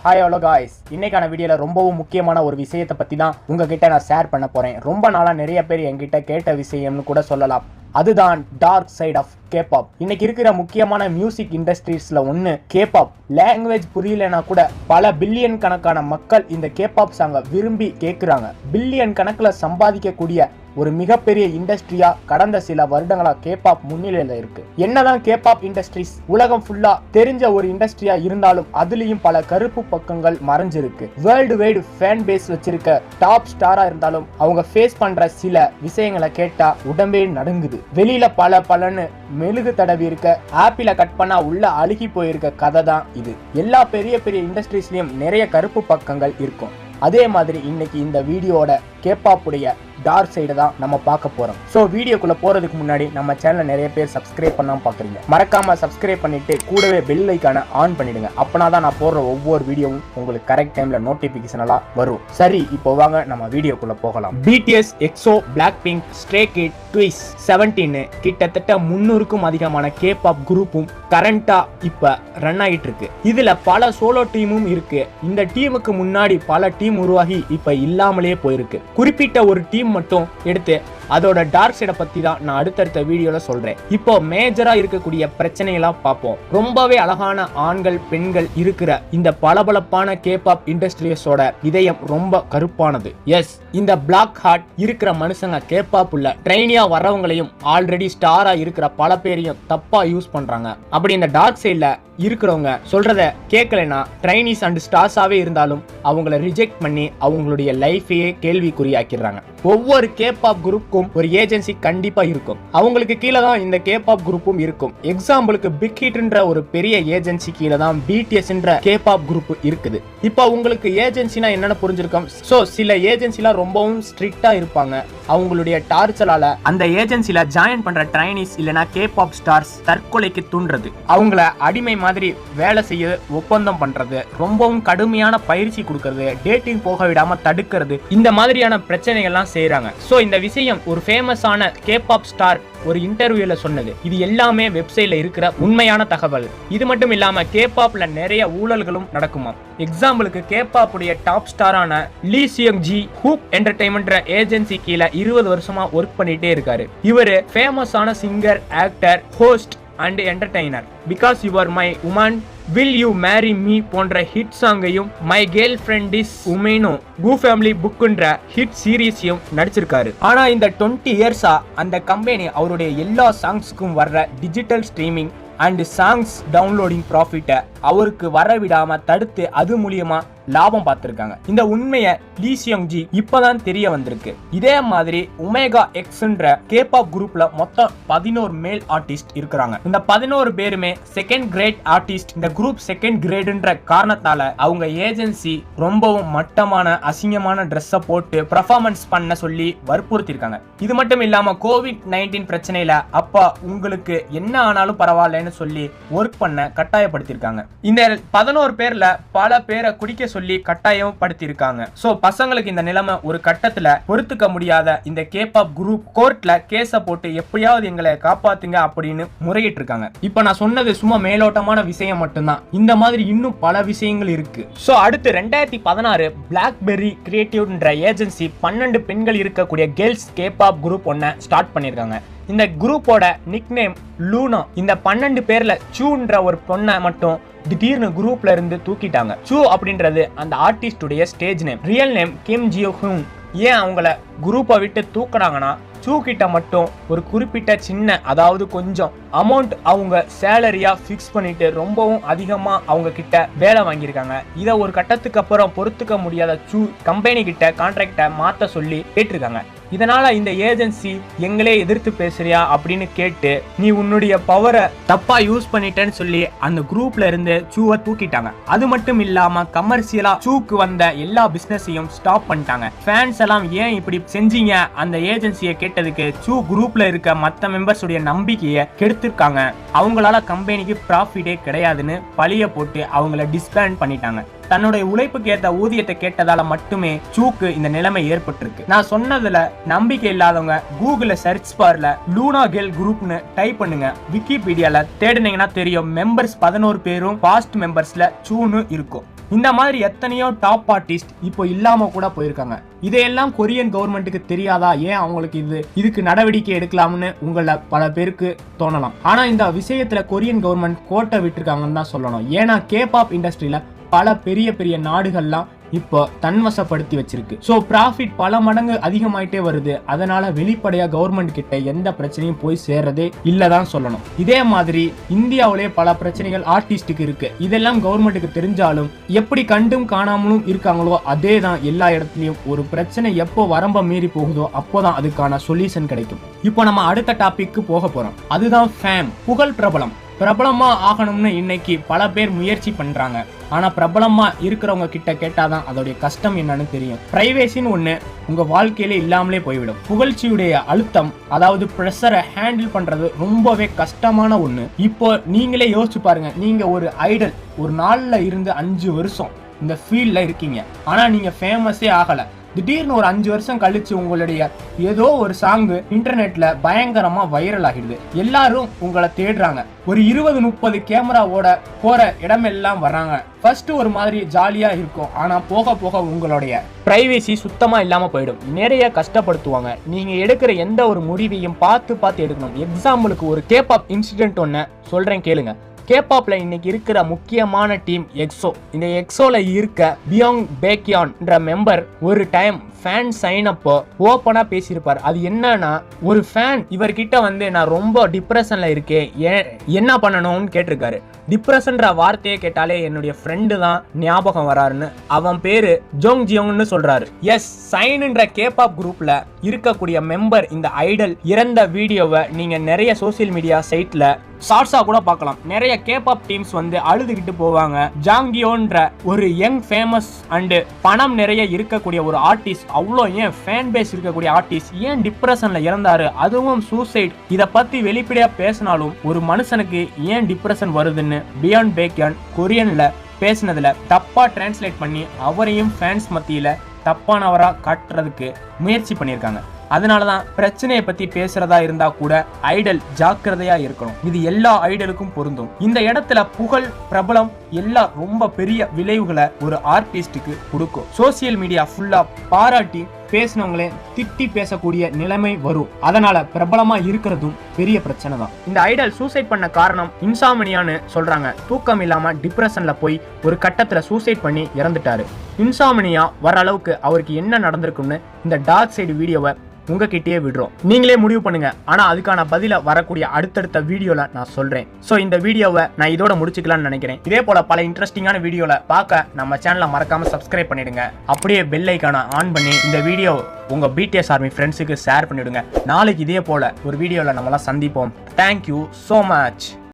Hi hello guys, இன்னைக்கான வீடியோல ரொம்பவும் முக்கியமான ஒரு விஷயத்தை பத்தி தான் உங்ககிட்ட நான் ஷேர் பண்ண போறேன். ரொம்ப நாளா நிறைய பேர் என்கிட்ட கேட்ட விஷயம்னு கூட சொல்லலாம். அதுதான் டார்க் சைட் ஆஃப் கேபாப். இன்னைக்கு இருக்கிற முக்கியமான மியூசிக் இண்டஸ்ட்ரீஸ்ல ஒன்று கேபாப். லாங்குவேஜ் புரியலனா கூட பல பில்லியன் கணக்கான மக்கள் இந்த கேபாப் சாங்கை விரும்பி கேட்குறாங்க. பில்லியன் கணக்கில் சம்பாதிக்கக்கூடிய ஒரு மிகப்பெரிய இண்டஸ்ட்ரியா கடந்த சில வருடங்களா கேபாப் முன்னிலையில இருக்கு. என்னதான் கேபாப் இண்டஸ்ட்ரீஸ் உலகம் ஃபுல்லா தெரிஞ்ச ஒரு இண்டஸ்ட்ரியா இருந்தாலும் அதுலயும் பல கருப்பு பக்கங்கள் மறைஞ்சிருக்கு. வேர்ல்டு வைடு ஃபேன் பேஸ் வச்சிருக்க டாப் ஸ்டாரா இருந்தாலும் அவங்க ஃபேஸ் பண்ற சில விஷயங்களை கேட்டா உடம்பே நடுங்குது. வெளியில பலன்னு மெழுகு தடவி இருக்க ஆப்பிள கட் பண்ணா உள்ள அழுகி போயிருக்க கதை தான் இது. எல்லா பெரிய இண்டஸ்ட்ரீஸ்லயும் நிறைய கருப்பு பக்கங்கள் இருக்கும். அதே மாதிரி இன்னைக்கு இந்த வீடியோட கேபாப்புடைய டார்க் சைடு தான் நம்ம பார்க்க போறோம். ஸோ வீடியோக்குள்ள போறதுக்கு முன்னாடி நம்ம சேனலை நிறைய பேர் சப்ஸ்கிரைப் பண்ணாம பாக்குறீங்க. மறக்காம சப்ஸ்கிரைப் பண்ணிட்டு கூடவே பெல் ஐக்கான ஆன் பண்ணிடுங்க. அப்பனா தான் நான் போடுற ஒவ்வொரு வீடியோவும் உங்களுக்கு கரெக்ட் டைம்ல நோட்டிபிகேஷன் எல்லாம் வரும். சரி, இப்போ வாங்க நம்ம வீடியோக்குள்ள போகலாம். BTS, EXO, BLACKPINK, Stray Kids, Twice, 17 கிட்டத்தட்ட 300க்கும் அதிகமான கேபாப் குரூப்பும் கரண்டா இப்ப ரன் ஆகிட்டு இருக்கு. இதுல பல சோலோ டீமும் இருக்கு. இந்த டீமுக்கு முன்னாடி பல டீம் உருவாகி இப்ப இல்லாமலே போயிருக்கு. குறிப்பிட்ட ஒரு டீம் மட்டும் எடுத்து அதோட டார்க் சைட பத்தி தான் நான் அடுத்தடுத்த வீடியோல சொல்றேன். இப்போ மேஜரா இருக்கக்கூடிய பிரச்சனையெல்லாம் பார்ப்போம். ரொம்பவே அழகான ஆண்கள் பெண்கள் இருக்கிற இந்த பளபளப்பான கேபாப் இண்டஸ்ட்ரீஸோட இதயம் ரொம்ப கருப்பானது. எஸ், இந்த பிளாக் ஹார்ட் இருக்கிற மனுஷங்க கேபாப் உள்ள ட்ரெயினியா வர்றவங்களையும் ஆல்ரெடி ஸ்டாரா இருக்கிற பல பேரையும் தப்பா யூஸ் பண்றாங்க. அப்படி இந்த டார்க் சைட்ல இருக்கிறவங்க சொல்றத கேட்கலனா ட்ரைனிஸ் அண்ட் ஸ்டார்ஸாவே இருந்தாலும் அவங்கள ரிஜெக்ட் பண்ணி அவங்களுடைய லைஃபையே கேள்விக்குறியாக்கிறாங்க. ஒவ்வொரு கேபாப் குரூப்புக்கும் ஒரு ஏஜென்சி கண்டிப்பா இருக்கும். அவங்களுக்கு கீழே தான் இந்த கேபாப் குரூப்பும் இருக்கும். எக்ஸாம்பிளுக்கு பிக் ஹிட்ன்ற ஒரு பெரிய ஏஜென்சி கீழே தான் BTSன்ற கேபாப் குரூப் இருக்குது. இப்போ உங்களுக்கு ஏஜென்சினா என்னன்னு புரிஞ்சிருக்கும். சோ சில ஏஜென்சிலாம் ரொம்பவும் ஸ்ட்ரிக்டா இருப்பாங்க. அவங்களுடைய டார்ச்சரால அந்த ஏஜென்சில ஜாயின் பண்ற ட்ரைனிஸ் இல்லனா கேபாப் ஸ்டார்ஸ் தற்கொலைக்கு தூண்டுறது, அவங்கள அடிமை மாதிரி வேலை செய்ய ஒப்பந்தம் பண்றது, ரொம்பவும் கடுமையான பயிற்சி கொடுக்கறது, டேட்டிங் போக விடாம தடுக்கிறது, இந்த மாதிரியான பிரச்சனைகள்லாம் செய்யறாங்க. சோ இந்த விஷயம் ஒரு ஃபேமஸான கேபாப் ஸ்டார் ஒரு இன்டர்வியூல சொன்னது. இது எல்லாமே வெப்சைட்ல இருக்கிற உண்மையான தகவல். இது மட்டும் இல்லாம கேபாப்ல நிறைய ஊழல்களும் நடக்குமா. எக்ஸாம்பிளுக்கு கேபாப்புடைய டாப் ஸ்டாரான Lee Seung Gi Hook entertainment agency கீழே 20 வருஷமா ஒர்க் பண்ணிட்டே இருக்காரு. இவரு ஃபேமஸான singer, actor, host and entertainer. Because you are my woman, will you marry me போன்ற ஹிட் சாங்கையும், மை கேர்ள் ஃப்ரெண்ட் இஸ் உமேனோ, கூ ஃபேமிலி புக்ன்ற ஹிட் சீரீஸையும் நடிச்சிருக்காரு. ஆனா இந்த 20 இயர்ஸா அந்த கம்பெனி அவருடைய எல்லா சாங்ஸ்க்கும் வர்ற digital streaming and songs downloading ப்ராஃபிட்டை அவருக்கு வரவிடாம தடுத்து அது மூலியமா லாபம் பார்த்திருக்காங்க. இந்த உண்மையை லீ சியோங் ஜி இப்பதான் தெரிய வந்திருக்கு. இதே மாதிரி ஒமேகா எக்ஸ்ன்ற கேபாப் குரூப்ல மொத்தம் 11 மேல் ஆர்டிஸ்ட் இருக்கிறாங்க. இந்த 11 பேருமே செகண்ட் கிரேட் ஆர்டிஸ்ட். இந்த குரூப் செகண்ட் கிரேட்ன்ற காரணத்தால அவங்க ஏஜென்சி ரொம்பவும் மட்டமான அசிங்கமான ட்ரெஸ்ஸை போட்டு பெர்ஃபார்மன்ஸ் பண்ண சொல்லி வற்புறுத்திருக்காங்க. இது மட்டும் இல்லாம COVID-19 பிரச்சனையில அப்பா உங்களுக்கு என்ன ஆனாலும் பரவாயில்லன்னு சொல்லி ஒர்க் பண்ண கட்டாயப்படுத்திருக்காங்க. இந்த 11 பேர்ல பல பேரை குடிக்க சொல்லி கட்டாயப்படுத்திருக்காங்க. சோ பசங்களுக்கு இந்த நிலைமை ஒரு கட்டத்துல பொறுத்துக்க முடியாத இந்த கேபாப் குரூப் கோர்ட்ல கேஸ போட்டு எப்படியாவது எங்களை காப்பாத்துங்க அப்படின்னு முறையிட்டு இருக்காங்க. இப்ப நான் சொன்னது சும்மா மேலோட்டமான விஷயம் மட்டும்தான். இந்த மாதிரி இன்னும் பல விஷயங்கள் இருக்கு. சோ அடுத்து 2016 பிளாக்பெர்ரி கிரியேட்டிவ்ன்ற ஏஜென்சி 12 பெண்கள் இருக்கக்கூடிய கேர்ள்ஸ் கேபாப் குரூப் ஒன்ன ஸ்டார்ட் பண்ணிருக்காங்க. இந்த குரூப்போட நிக் நேம் லூனா. இந்த 12 பேர்ல சூன்ற ஒரு பொண்ணை மட்டும் திடீர்னு குரூப்ல இருந்து தூக்கிட்டாங்க. சூ அப்படின்றது அந்த ஆர்டிஸ்டுடைய ஸ்டேஜ் நேம். ரியல் நேம் கிம் ஜியோ ஹூன். ஏன் அவங்கள குரூப்பை விட்டு தூக்குனாங்கன்னா சூ கிட்ட மட்டும் ஒரு குறிப்பிட்ட சின்ன, அதாவது கொஞ்சம் அமௌண்ட் அவங்க சேலரியா பிக்ஸ் பண்ணிட்டு ரொம்பவும் அதிகமா அவங்க கிட்ட வேலை வாங்கியிருக்காங்க. இதை ஒரு கட்டத்துக்கு அப்புறம் பொறுத்துக்க முடியாத சூ கம்பெனி கிட்ட கான்ட்ராக்டை மாத்த சொல்லி கேட்டிருக்காங்க. இதனால இந்த ஏஜென்சி எங்களே எதிர்த்து பேசுறியா அப்படின்னு கேட்டு நீ உன்னுடைய பவரை தப்பா யூஸ் பண்ணிட்டேன்னு சொல்லி அந்த குரூப்ல இருந்து சூவை தூக்கிட்டாங்க. அது மட்டும் இல்லாம கமர்ஷியலா சூக்கு வந்த எல்லா பிசினஸையும் ஸ்டாப் பண்ணிட்டாங்க. ஃபேன்ஸ் எல்லாம் ஏன் இப்படி செஞ்சீங்க அந்த ஏஜென்சியை கேட்டதுக்கு சூ குரூப்ல இருக்க மத்த மெம்பர்ஸ் உடைய நம்பிக்கையை கெடுத்திருக்காங்க. அவங்களால கம்பெனிக்கு ப்ராஃபிட்டே கிடையாதுன்னு பழிய போட்டு அவங்கள டிஸ்பேண்ட் பண்ணிட்டாங்க. தன்னுடைய உழைப்புக்கு ஏற்ற ஊதியத்தை கேட்டதால மட்டுமே சூக்கு இந்த நிலைமை ஏற்பட்டிருக்கு. நான் சொன்னதுல நம்பிக்கை இல்லாதவங்க கூகுள்ல சர்ச் பார்ல லூனா கேர்ள் குரூப்னு டைப் பண்ணுங்க. விக்கிபீடியால தேடினீங்கன்னா தெரியும் மெம்பர்ஸ் 11 பேரும் பாஸ்ட் மெம்பர்ஸ்ல சூன்னு இருக்கும். இந்த மாதிரி எத்தனையோ டாப் ஆர்டிஸ்ட் இப்போ இல்லாம கூட போயிருக்காங்க. இதையெல்லாம் கொரியன் கவர்மெண்ட்டுக்கு தெரியாதா? ஏன் அவங்களுக்கு இதுக்கு நடவடிக்கை எடுக்கலாம்னு உங்கள பல பேருக்கு தோணலாம். ஆனா இந்த விஷயத்துல கொரியன் கவர்மெண்ட் கோட்டை விட்டுருக்காங்கன்னு தான் சொல்லணும். ஏன்னா கேபாப் இண்டஸ்ட்ரியில பல பெரிய பெரிய நாடுகள்லாம் இப்போ தன்வசப்படுத்தி வச்சிருக்கு. ஸோ ப்ராஃபிட் பல மடங்கு அதிகமாயிட்டே வருது. அதனால வெளிப்படையா கவர்மெண்ட் கிட்ட எந்த பிரச்சனையும் போய் சேர்றதே இல்லதான் சொல்லணும். இதே மாதிரி இந்தியாவிலே பல பிரச்சனைகள் ஆர்டிஸ்டுக்கு இருக்கு. இதெல்லாம் கவர்மெண்ட்டுக்கு தெரிஞ்சாலும் எப்படி கண்டும் காணாமலும் இருக்காங்களோ அதே தான் எல்லா இடத்துலயும். ஒரு பிரச்சனை எப்போ வரம்ப மீறி போகுதோ அப்போதான் அதுக்கான சொல்யூஷன் கிடைக்கும். இப்போ நம்ம அடுத்த டாபிக்கு போக போறோம். அதுதான் ஃபேம், புகழ், பிரபலம். பிரபலமா ஆகணும்னு இன்னைக்கு பல பேர் முயற்சி பண்றாங்க. ஆனா பிரபலமா இருக்கிறவங்க கிட்ட கேட்டாதான் அதோடைய கஷ்டம் என்னன்னு தெரியும். பிரைவேசின்னு ஒண்ணு உங்க வாழ்க்கையில இல்லாமலே போய்விடும். புகழ்ச்சியுடைய அழுத்தம், அதாவது பிரஷரை ஹேண்டில் பண்றது ரொம்பவே கஷ்டமான ஒண்ணு. இப்போ நீங்களே யோசிச்சு பாருங்க. நீங்க ஒரு ஐடல், ஒரு நாள்ல இருந்து 5 வருஷம் இந்த ஃபீல்ட்ல இருக்கீங்க. ஆனா நீங்க ஃபேமஸே ஆகல. திடீர்னு ஒரு 5 வருஷம் கழிச்சு உங்களுடைய ஏதோ ஒரு சாங்கு இன்டர்நெட்ல பயங்கரமா வைரல் ஆகிடுது. எல்லாரும் உங்களை தேடுறாங்க. ஒரு 20-30 கேமராவோட போற இடமெல்லாம் வர்றாங்க. ஃபர்ஸ்ட் ஒரு மாதிரி ஜாலியா இருக்கும். ஆனா போக போக உங்களுடைய பிரைவேசி சுத்தமா இல்லாம போயிடும். நிறைய கஷ்டப்படுத்துவாங்க. நீங்க எடுக்கிற எந்த ஒரு முடிவையும் பார்த்து எடுக்கணும். எக்ஸாம்பிளுக்கு ஒரு கேபாப் இன்சிடென்ட் ஒன்னு சொல்றேன் கேளுங்க. கேபாப்ல இன்னைக்கு இருக்கிற முக்கியமான டீம் எக்ஸோ. இந்த எக்ஸோல இருக்க பியோங் பேக்யான்ன்ற மெம்பர் ஒரு டைம் ஃபேன் சைன் அப்போ ஓப்பனா பேசியிருப்பார். அது என்னன்னா, ஒரு ஃபேன் இவர்கிட்ட வந்து நான் ரொம்ப டிப்ரெஷன்ல இருக்கேன், என்ன பண்ணணும்னு கேட்டிருக்காரு. டிப்ரெஷன்ற வார்த்தையை கேட்டாலே என்னுடைய ஃப்ரெண்டு தான் ஞாபகம் வராருன்னு அவன் பேரு ஜோங் ஜியோங்னு சொல்றாரு. எஸ், சைன்ன்ற கேபாப் குரூப்ல இருக்கக்கூடிய மெம்பர் இந்த ஐடல் இறந்த வீடியோவை நீங்க நிறைய சோசியல் மீடியா சைட்ல ஷார்ட்ஸா கூட பார்க்கலாம். நிறைய கேபாப் டீம்ஸ் வந்து அழுதுகிட்டு போவாங்க. ஜாங்கியோன்ற ஒரு யங் ஃபேமஸ் அண்ட் பணம் நிறைய இருக்கக்கூடிய ஒரு ஆர்டிஸ்ட், அவ்வளோ ஏன் ஃபேன் பேஸ் இருக்கக்கூடிய ஆர்டிஸ்ட் ஏன் டிப்ரெஷன்ல இறந்தாரு, அதுவும் சூசைட், இதை பத்தி வெளிப்படையா பேசினாலும் ஒரு மனுஷனுக்கு ஏன் டிப்ரெஷன் வருதுன்னு பியாண்ட் பேக்யான் கொரியன்ல பேசினதுல தப்பா டிரான்ஸ்லேட் பண்ணி அவரையும் ஃபேன்ஸ் மத்தியில தப்பானவரா காட்டுறதுக்கு முயற்சி பண்ணியிருக்காங்க. அதனாலதான் பிரச்சனையை பத்தி பேசுறதா இருந்தா கூட ஐடல் ஜாக்கிரதையா இருக்கணும். இது எல்லா ஐடலுக்கும் பொருந்தும். இந்த இடத்துல புகழ், பிரபலம் எல்லாம் ரொம்ப பெரிய விளைவுகளை ஒரு ஆர்டிஸ்டுக்கு கொடுக்கும். சோசியல் மீடியா ஃபுல்லா பாராட்டி பேசினவங்களே திட்டி பேசக்கூடிய நிலைமை வரும். அதனால பிரபலமா இருக்கிறதும் பெரிய பிரச்சனை தான். இந்த ஐடல் சூசைட் பண்ண காரணம் இன்சாமினியான்னு சொல்றாங்க. தூக்கம் இல்லாம டிப்ரெஷன்ல போய் ஒரு கட்டத்துல சூசைட் பண்ணி இறந்துட்டாரு. இன்சாமினியா வர அளவுக்கு அவருக்கு என்ன நடந்திருக்குன்னு இந்த டார்க் சைடு வீடியோவை உங்ககிட்டயே விடுறோம். நீங்களே முடிவு பண்ணுங்க. ஆனா அதுக்கான பதில வரக்கூடிய அடுத்தடுத்த வீடியோல நான் சொல்றேன். சோ இந்த வீடியோவை நான் இதோட முடிச்சுக்கலாம்னு நினைக்கிறேன். இதே போல பல இன்ட்ரெஸ்டிங்கான வீடியோல பார்க்க நம்ம சேனலை மறக்காம சப்ஸ்கிரைப் பண்ணிடுங்க. அப்படியே பெல் ஐகானை ஆன் பண்ணி இந்த வீடியோ உங்க பிடிஎஸ் ஆர்மி ஃப்ரெண்ட்ஸுக்கு ஷேர் பண்ணிவிடுங்க. நாளைக்கு இதே போல ஒரு வீடியோல நம்மளாம் சந்திப்போம். Thank you so much.